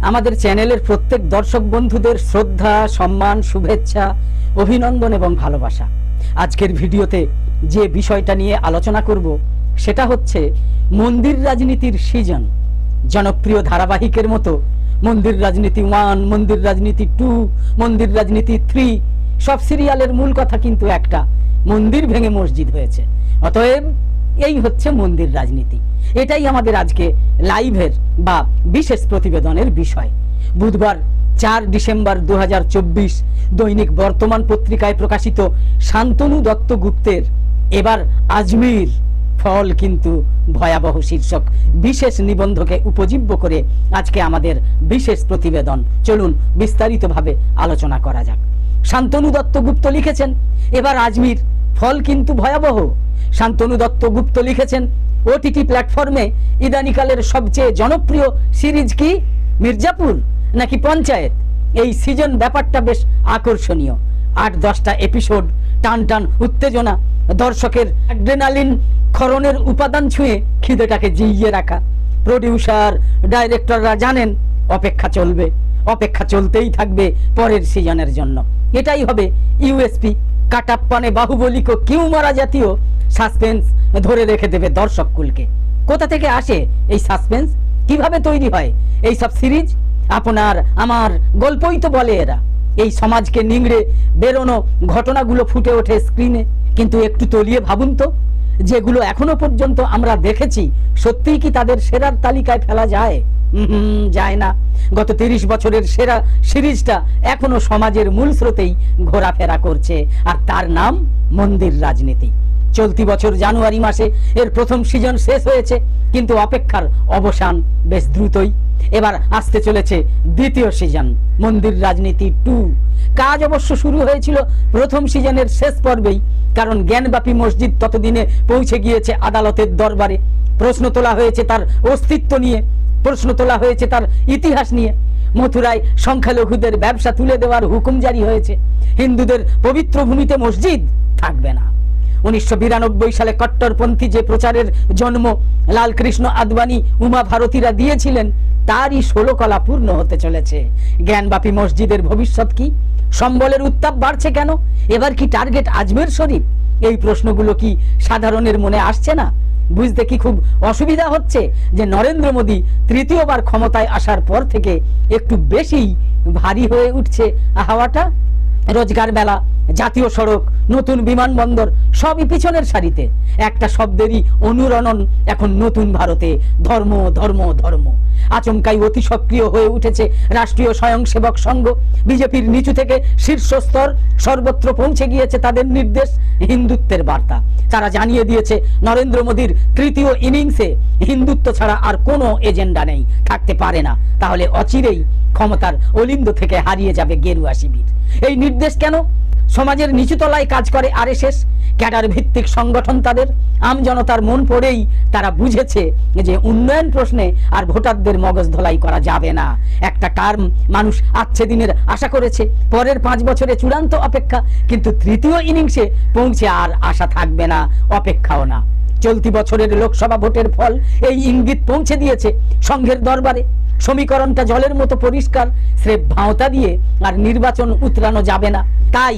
আমাদের চ্যানেলের প্রত্যেক দর্শক বন্ধুদের শ্রদ্ধা, সম্মান, শুভেচ্ছা, অভিনন্দন এবং ভালোবাসা। আজকের ভিডিওতে যে বিষয়টা নিয়ে আলোচনা করব সেটা হচ্ছে মন্দির রাজনীতির সিজন। জনপ্রিয় ধারাবাহিকের মতো মন্দির রাজনীতি 1, মন্দির রাজনীতি 2, মন্দির রাজনীতি 3 সব সিরিয়ালের মূল কথা কিন্তু একটা, মন্দির ভেঙে মসজিদ হয়েছে। অতএব এই হচ্ছে মন্দির রাজনীতি। এটাই আমাদের আজকে লাইভের বা বিশেষ প্রতিবেদনের বিষয়। বুধবার 4 ডিসেম্বর 2024 দৈনিক বর্তমান পত্রিকায় প্রকাশিত শান্তনু দত্ত গুপ্তের এবার আজমির ফল কিন্তু ভয়াবহ শীর্ষক বিশেষ নিবন্ধকে উপজীব্য করে আজকে আমাদের বিশেষ প্রতিবেদন। চলুন বিস্তারিতভাবে আলোচনা করা যাক। শান্তনু দত্ত গুপ্ত লিখেছেন এবার আজমির ফল কিন্তু ভয়াবহ। শান্তনু দত্ত গুপ্ত লিখেছেন ওটিটি প্ল্যাটফর্মে ইদানিকালের সবচেয়ে জনপ্রিয় সিরিজ কি মির্জাপুর নাকি পঞ্চায়েত? এই সিজন ব্যাপারটা বেশ আকর্ষণীয়। 8-10টা এপিসোড, টান টান উত্তেজনা, দর্শকের অ্যাড্রেনালিন ক্ষরণের উপাদান ছুঁয়ে খিদেটাকে জিইয়ে রাখা। প্রডিউসার, ডাইরেক্টররা জানেন অপেক্ষা চলবে, অপেক্ষা চলতেই থাকবে পরের সিজনের জন্য। এটাই হবে ইউএসপি। কাটাপ্পানে বাহুবলী কো কিউ মারা জাতীয় সাসপেন্স ধরে রেখে দেবে দর্শক কুলকে। কোথা থেকে আসে এই সাসপেন্স? কিভাবে তৈরি হয় এই সব সিরিজ? আপনার আমার গল্পই তো বলে এরা। এই সমাজকে নিংড়ে বেরোনো ঘটনাগুলো ফুটে ওঠে স্ক্রিনে। কিন্তু একটু তলিয়ে ভাবুন তো, যেগুলো এখনো পর্যন্ত আমরা দেখেছি সত্যিই কি তাদের সেরার তালিকায় ফেলা যায়? যায় না। গত 30 বছরের সেরা সিরিজটা এখনো সমাজের মূল স্রোতেই ঘোরাফেরা করছে, আর তার নাম মন্দির রাজনীতি। চলতি বছর জানুয়ারি মাসে এর প্রথম সিজন শেষ হয়েছে, কিন্তু অপেক্ষার অবসান বেশ দ্রুতই। এবার আসতে চলেছে দ্বিতীয় সিজন মন্দির রাজনীতি 2। কাজ অবশ্য শুরু হয়েছিল প্রথম সিজনের শেষ পর্বেই, কারণ জ্ঞানব্যাপী মসজিদ ততদিনে পৌঁছে গিয়েছে আদালতের দরবারে। প্রশ্ন তোলা হয়েছে তার অস্তিত্ব নিয়ে, প্রশ্ন তোলা হয়েছে তার ইতিহাস নিয়ে। মথুরায় সংখ্যালঘুদের ব্যবসা তুলে দেওয়ার হুকুম জারি হয়েছে। হিন্দুদের পবিত্র ভূমিতে মসজিদ থাকবে না। 1992 সালে কট্টরপন্থী যে প্রচারের জন্ম লালকৃষ্ণ আদবানি, উমা ভারতীরা দিয়েছিলেন, তারই 16 কলা পূর্ণ হতে চলেছে। জ্ঞানব্যাপী মসজিদের ভবিষ্যৎ কি? সম্বলের উত্তাপ বাড়ছে কেন? এবার কি টার্গেট আজমের শরীফ? এই প্রশ্নগুলো কি সাধারণের মনে আসছে না? বুঝতে কি খুব অসুবিধা হচ্ছে যে নরেন্দ্র মোদী তৃতীয়বার ক্ষমতায় আসার পর থেকে একটু বেশি ভারী হয়ে উঠছে হাওয়াটা? রোজগার মেলা, জাতীয় সড়ক, নতুন বিমানবন্দর সবই পিছনের সারিতে। একটা শব্দেরই অনুরণন এখন নতুন ভারতে, ধর্ম ধর্ম ধর্ম। আচমকাই অতি সক্রিয় হয়ে উঠেছে রাষ্ট্রীয় স্বয়ংসেবক সংঘ। বিজেপির নিচু থেকে শীর্ষস্তর সর্বত্র পৌঁছে গিয়েছে তাদের নির্দেশ, হিন্দুত্বের বার্তা। তারা জানিয়ে দিয়েছে নরেন্দ্র মোদীর তৃতীয় ইনিংসে হিন্দুত্ব ছাড়া আর কোনো এজেন্ডা নেই, থাকতে পারে না। তাহলে অচিরেই ক্ষমতার অলিন্দ থেকে হারিয়ে যাবে গেরুয়া শিবির। এই নির্দেশ কেন? সমাজের নিচুতলায় কাজ করে আরএসএস, ক্যাডার ভিত্তিক সংগঠন তাদের। আমজনতার মন পড়েই তারা বুঝেছে যে উন্নয়ন প্রশ্নে আর ভোটারদের মগজ ধোলাই করা যাবে না। একটা টার্ম মানুষ আচ্ছে দিনের আশা করেছে, পরের 5 বছরে চূড়ান্ত অপেক্ষা, কিন্তু তৃতীয় ইনিংসে পৌঁছে আর আশা থাকবে না, অপেক্ষাও না। চলতি বছরের লোকসভা ভোটের ফল এই ইঙ্গিত পৌঁছে দিয়েছে সংঘের দরবারে। সমীকরণটা জলের মতো পরিষ্কার, স্রেফ ভাঁওতা দিয়ে আর নির্বাচন উতরানো যাবে না। তাই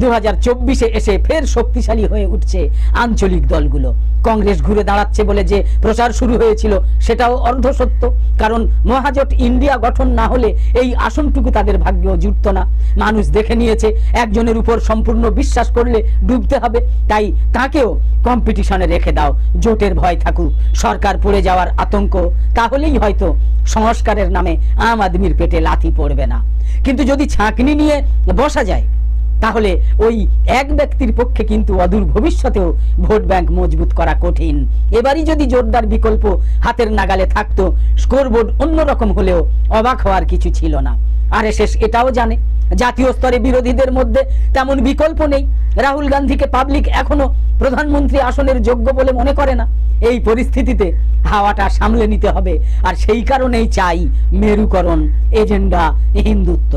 2024-এ এসে ফের শক্তিশালী হয়ে উঠছে আঞ্চলিক দলগুলো। কংগ্রেস ঘুরে দাঁড়াচ্ছে বলে যে প্রচার শুরু হয়েছিল সেটাও অর্ধসত্য, কারণ মহাজোট ইন্ডিয়া গঠন না হলে এই আসনটুকু তাদের ভাগ্যেও জুটত না। মানুষ দেখে নিয়েছে একজনের উপর সম্পূর্ণ বিশ্বাস করলে ডুবতে হবে, তাই তাকেও কম্পিটিশনে রেখে দাও। জোটের ভয় থাকুক, সরকার পড়ে যাওয়ার আতঙ্ক, তাহলেই হয়তো সংস্কারের নামে আম আদমির পেটে লাথি পড়বে না। কিন্তু যদি ছাঁকনি নিয়ে বসা যায়, তাহলে ওই এক ব্যক্তির পক্ষে কিন্তু অদূর ভবিষ্যতেও ভোট ব্যাংক মজবুত করা কঠিন। এবারই যদি জোরদার বিকল্প হাতের নাগালে থাকতো, স্কোরবোর্ড অন্যরকম হলেও অবাক হওয়ার কিছু ছিল না। আরএসএস এটাও জানে জাতীয় স্তরে বিরোধীদের মধ্যে তেমন বিকল্প নেই। রাহুল গান্ধীকে পাবলিক এখনো প্রধানমন্ত্রী আসনের যোগ্য বলে মনে করে না। এই পরিস্থিতিতে হাওয়াটা সামলে নিতে হবে, আর সেই কারণেই চাই মেরুকরণ, এজেন্ডা, হিন্দুত্ব।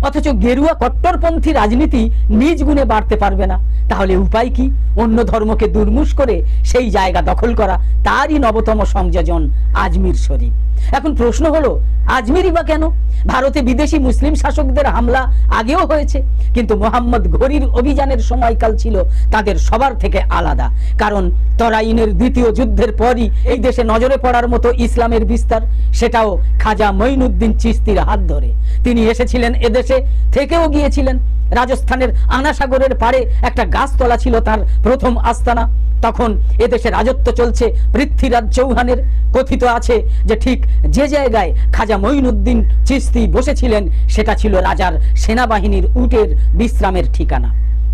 অথচ গেরুয়া কট্টরপন্থী রাজনীতি নিজ গুণে বাড়তে পারবে না। তাহলে উপায় কি? অন্য ধর্মকে দুর্মুষ করে সেই জায়গা দখল করা। তারই নবতম সংযোজন আজমির শরীফ। এখন প্রশ্ন হলো, আজমিরই বা কেন? ভারতে বিদেশি মুসলিম শাসকদের হামলা আগেও হয়েছে, কিন্তু মোহাম্মদ ঘুরির অভিযানের সময়কাল ছিল তাদের সবার থেকে আলাদা। কারণ তরাইনের দ্বিতীয় যুদ্ধের পরই এই দেশে নজরে পড়ার মতো ইসলামের বিস্তার, সেটাও খাজা মঈনুদ্দিন চিশতির হাত ধরে। তিনি এসেছিলেন এদেশে, থেকেও গিয়েছিলেন। রাজস্থানের আনাসাগরের পাড়ে একটা গাছতলা ছিল তার প্রথম আস্তানা। তখন এদেশে রাজত্ব চলছে পৃথ্বীরাজ চৌহানের। কথিত আছে যে ঠিক যে জায়গায় খাজা মঈনুদ্দিন চিশতি বসেছিলেন সেটা ছিল রাজার সেনাবাহিনীর উটের বিশ্রামের ঠিকানা।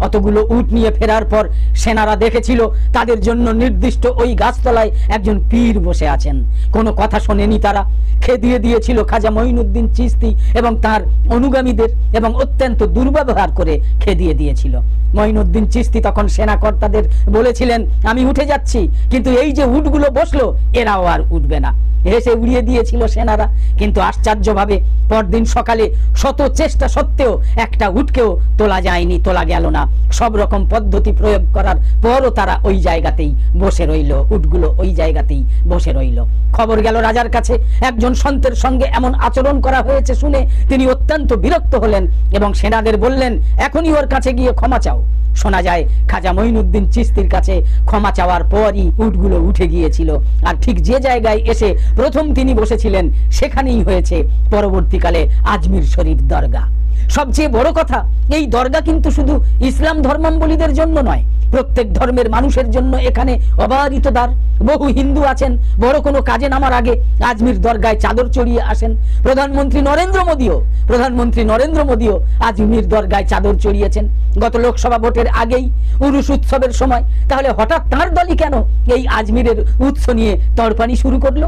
অতগুলো উট নিয়ে ফেরার পর সেনারা দেখেছিল তাদের জন্য নির্দিষ্ট ওই গাছতলায় একজন পীর বসে আছেন। কোনো কথা শোনেনি তারা, খেদিয়ে দিয়েছিল খাজা মঈনুদ্দিন চিশতি এবং তার অনুগামীদের, এবং অত্যন্ত দুর্ব্যবহার করে খেদিয়ে দিয়েছিল। মঈনুদ্দিন চিশতি তখন সেনাকর্তাদের বলেছিলেন, আমি উঠে যাচ্ছি, কিন্তু এই যে উটগুলো বসলো এরাও আর উঠবে না। হেসে উড়িয়ে দিয়েছিল সেনারা। কিন্তু আশ্চর্যভাবে পরদিন সকালে শত চেষ্টা সত্ত্বেও একটা উটকেও তোলা যায়নি, তোলা গেল না। সব রকম পদ্ধতি প্রয়োগ করার পরও তারা ওই জায়গাতেই বসে রইল, উটগুলো ওই জায়গাতেই বসে রইল। খবর গেল রাজার কাছে, একজন সন্তের সঙ্গে এমন আচরণ করা হয়েছে শুনে তিনি অত্যন্ত বিরক্ত হলেন এবং সেনাদের বললেন, এখনই ওর কাছে গিয়ে ক্ষমা চাও। শোনা যায় খাজা মঈনুদ্দিন চিশতির কাছে ক্ষমা চাওয়ার পরই উটগুলো উঠে গিয়েছিল। আর ঠিক যে জায়গায় এসে প্রথম তিনি বসেছিলেন সেখানেই হয়েছে পরবর্তীকালে আজমির শরীফ দরগা। সবচেয়ে বড় কথা, এই দরগা কিন্তু শুধু ইসলাম ধর্মাবলম্বীদের জন্য নয়, প্রত্যেক ধর্মের মানুষের জন্য এখানে অবারিত দ্বার। বহু হিন্দু আছেন বড় কোনো কাজে নামার আগে আজমির দরগায় চাদর চড়িয়ে আসেন। প্রধানমন্ত্রী নরেন্দ্র মোদীও আজমির দরগায় চাদর চড়িয়েছেন গত লোকসভা ভোটের আগেই, উরুস উৎসবের সময়। তাহলে হঠাৎ তাঁর দলই কেন এই আজমিরের উৎস নিয়ে তড়পানি শুরু করলো?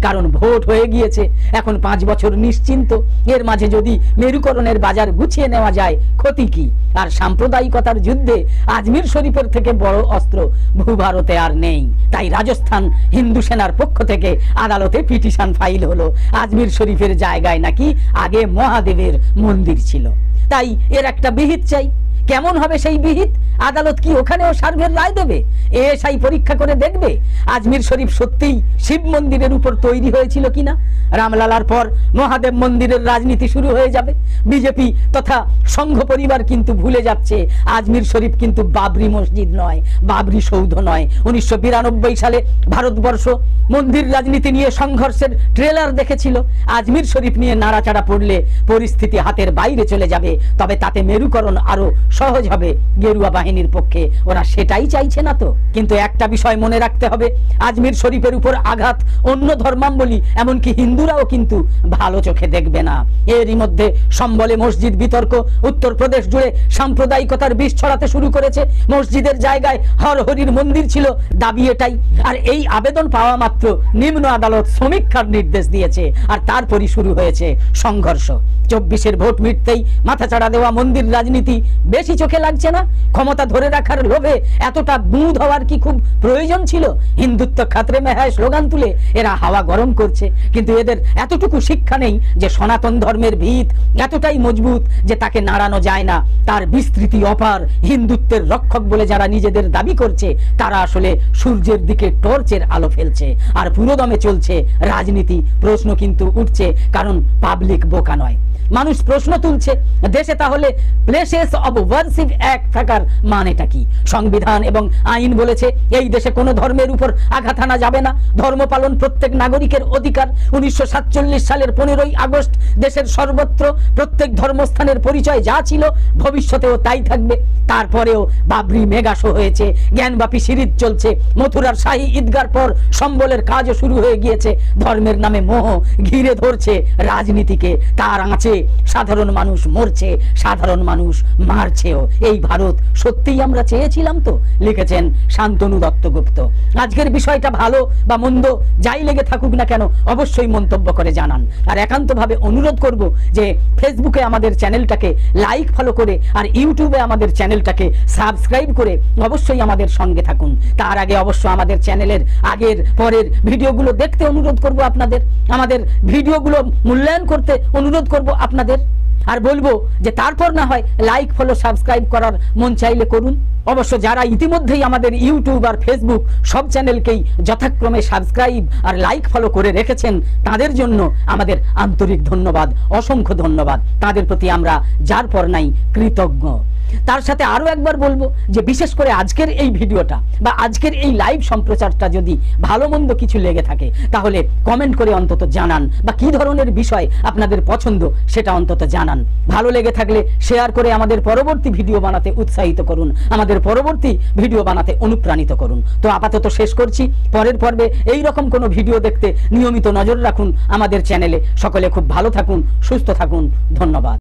কারণ ভোট হয়ে গিয়েছে, এখন 5 বছর নিশ্চিন্ত। এর মাঝে যদি মেরুকরণের বাজার গুছিয়ে নেওয়া যায়, ক্ষতি কি? আর সাম্প্রদায়িকতার যুদ্ধে আজমির শরীফের থেকে বড় অস্ত্র ভূভারতে আর নেই। তাই রাজস্থান হিন্দু সেনার পক্ষ থেকে আদালতে পিটিশন ফাইল হলো, আজমির শরীফের জায়গায় নাকি আগে মহাদেবের মন্দির ছিল, তাই এর একটা বিহিত চাই। কেমন হবে সেই বিহিত? আদালত কি ওখানেও সার্ভের রায় দেবে? এসআই পরীক্ষা করে দেখবে আজমির শরীফ সত্যিই শিব মন্দিরের উপর তৈরি হয়েছিল কিনা। রামলালার পর মহাদেব মন্দিরের রাজনীতি শুরু হয়ে যাবে। বিজেপি তথা সংঘ পরিবার কিন্তু ভুলে যাচ্ছে আজমির শরীফ কিন্তু বাবরি মসজিদ নয়, বাবরি সৌধ নয়। 1992 সালে ভারতবর্ষ মন্দির রাজনীতি নিয়ে সংঘর্ষের ট্রেলার দেখেছিল। আজমির শরীফ নিয়ে নাড়াচাড়া পড়লে পরিস্থিতি হাতের বাইরে চলে যাবে, তবে তাতে মেরুকরণ আরো সহজ হবে গেরুয়া বাহিনীর পক্ষে। ওরা সেটাই চাইছে না তো। কিন্তু একটা বিষয় মনে রাখতে হবে, আজমির শরীফের উপর আঘাত অন্য ধর্মাবলম্বী এমনকি হিন্দুরাও কিন্তু ভালো চোখে দেখবে না। এরই মধ্যে সম্বলে মসজিদ বিতর্ক উত্তরপ্রদেশ জুড়ে সাম্প্রদায়িকতার বিষ ছড়াতে শুরু করেছে। মসজিদের জায়গায় হরহরির মন্দির ছিল, দাবি এটাই। আর এই আবেদন পাওয়া মাত্র নিম্ন আদালত সমীক্ষার নির্দেশ দিয়েছে, আর তারপরই শুরু হয়েছে সংঘর্ষ। 24-এর ভোট মিটতেই মাথাচাড়া দেওয়া মন্দির রাজনীতি বেশি চোখে লাগছে না? ক্ষমতা ধরে রাখার লোভে এতটা বুঁদ হওয়ার কি খুব প্রয়োজন ছিল? হিন্দুত্ব খাতরে মে হ্যায় স্লোগান তুলে এরা হাওয়া গরম করছে, কিন্তু এদের এতটুকু শিক্ষা নেই যে সনাতন ধর্মের ভিত এতটাই মজবুত যে তাকে নাড়ানো যায় না। তার বিস্তৃতি অপার। হিন্দুত্বের রক্ষক বলে যারা নিজেদের দাবি করছে তারা আসলে সূর্যের দিকে টর্চের আলো ফেলছে, আর পুরোদমে চলছে রাজনীতি। প্রশ্ন কিন্তু উঠছে, কারণ পাবলিক বোকা নয়, মানুষ প্রশ্ন তুলছে, দেশে তাহলে প্লেসেস অব ওয়ারশিপ অ্যাক্ট থাকার মানেটা কি? সংবিধান এবং আইন বলেছে এই দেশে কোনো ধর্মের উপর আঘাত আনা যাবে না, ধর্ম পালন প্রত্যেক নাগরিকের অধিকার। 1947 সালের 15ই আগস্ট দেশের সর্বত্র প্রত্যেক ধর্মস্থানের পরিচয় যা ছিল ভবিষ্যতেও তাই থাকবে। তারপরেও বাবরি মেগা শো হয়েছে, জ্ঞানব্যাপী সিরিজ চলছে, মথুরার শাহী ঈদগার পর সম্বলের কাজও শুরু হয়ে গিয়েছে। ধর্মের নামে মোহ ঘিরে ধরছে রাজনীতিকে, তার আঁচে সাধারণ মানুষ মরছে, সাধারণ মানুষ মারছেও। এই ভারত সত্যিই আমরা চেয়েছিলাম তো? লিখেছেন শান্তনু দত্তগুপ্ত। আজকের বিষয়টা ভালো বা মন্দ যাই লেগে থাকুক না কেন অবশ্যই মন্তব্য করে জানান। আর একান্তভাবে অনুরোধ করব যে ফেসবুকে আমাদের চ্যানেলটাকে লাইক ফলো করে আর ইউটিউবে আমাদের চ্যানেলটাকে সাবস্ক্রাইব করে অবশ্যই আমাদের সঙ্গে থাকুন। তার আগে অবশ্য আমাদের চ্যানেলের আগের পরের ভিডিওগুলো দেখতে অনুরোধ করব আপনাদের, আমাদের ভিডিওগুলো মূল্যায়ন করতে অনুরোধ করব আপনাদের। আর বলবো যে তারপর না হয় লাইক ফলো সাবস্ক্রাইব করার মন চাইলে করুন। অবশ্য যারা ইতিমধ্যেই আমাদের ইউটিউব আর ফেসবুক সব চ্যানেলকেই যথাক্রমে সাবস্ক্রাইব আর লাইক ফলো করে রেখেছেন, তাদের জন্য আমাদের আন্তরিক ধন্যবাদ, অসংখ্য ধন্যবাদ। তাদের প্রতি আমরা যার পর নাই কৃতজ্ঞ। তার সাথে আরো একবার বলবো যে বিশেষ করে আজকের এই ভিডিওটা বা আজকের এই লাইভ সম্প্রচারটা যদি ভালো মন্দ কিছু লেগে থাকে তাহলে কমেন্ট করে অন্তত জানান, বা কি ধরনের বিষয় আপনাদের পছন্দ সেটা অন্তত জানান। ভালো লেগে থাকলে শেয়ার করে আমাদের পরবর্তী ভিডিও বানাতে উৎসাহিত করুন, আমাদের পরবর্তী ভিডিও বানাতে অনুপ্রাণিত করুন। তো আপাতত শেষ করছি। পরের পর্বে এই রকম কোনো ভিডিও দেখতে নিয়মিত নজর রাখুন আমাদের চ্যানেলে। সকলে খুব ভালো থাকুন, সুস্থ থাকুন। ধন্যবাদ।